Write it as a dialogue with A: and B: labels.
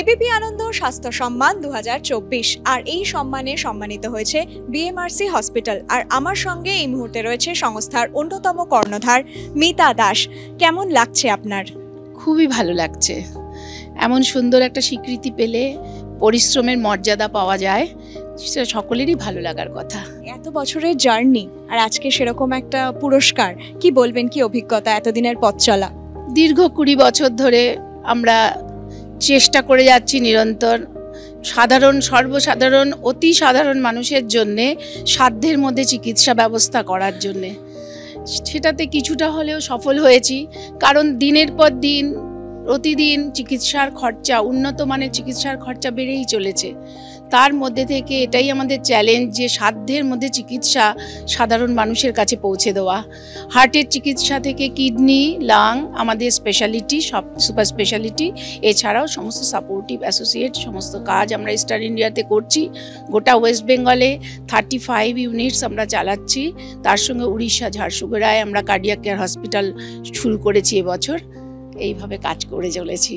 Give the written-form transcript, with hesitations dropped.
A: ABP আনন্দ স্বাস্থ্য সম্মান 2024 আর এই সম্মানে সম্মানিত হয়েছে বিএমআরসি হসপিটাল। আর আমার সঙ্গে এই মুহূর্তে রয়েছে সংস্থার অন্যতম কর্ণধার মিতা দাস। কেমন লাগছে আপনার?
B: খুবই ভালো লাগছে। এমন সুন্দর একটা স্বীকৃতি পেলে, পরিশ্রমের মর্যাদা পাওয়া যায়, সেটা সকলেরই ভালো লাগার কথা।
A: এত বছরের জার্নি আর আজকে সেরকম একটা পুরস্কার, কি বলবেন, কি অভিজ্ঞতা এতদিনের পথ চলা?
B: দীর্ঘ 20 বছর ধরে আমরা চেষ্টা করে যাচ্ছি নিরন্তর সর্বসাধারণ অতি সাধারণ মানুষের জন্যে সাধ্যের মধ্যে চিকিৎসা ব্যবস্থা করার জন্যে। সেটাতে কিছুটা হলেও সফল হয়েছি, কারণ দিনের পর দিন প্রতিদিন চিকিৎসার খরচা, উন্নত মানের চিকিৎসার খরচা বেড়েই চলেছে। তার মধ্যে থেকে এটাই আমাদের চ্যালেঞ্জ যে সাধ্যের মধ্যে চিকিৎসা সাধারণ মানুষের কাছে পৌঁছে দেওয়া। হার্টের চিকিৎসা থেকে কিডনি, লাং আমাদের স্পেশালিটি, সব সুপার স্পেশালিটি, এছাড়াও সমস্ত সাপোর্টিভ অ্যাসোসিয়েট সমস্ত কাজ আমরা ইস্টার্ন ইন্ডিয়াতে করছি। গোটা ওয়েস্ট বেঙ্গলে 35 ইউনিটস আমরা চালাচ্ছি। তার সঙ্গে উড়িষ্যা ঝাড়সুগুড়ায় আমরা কার্ডিয়াক কেয়ার হসপিটাল শুরু করেছি এবছর। এইভাবে কাজ করে চলেছি।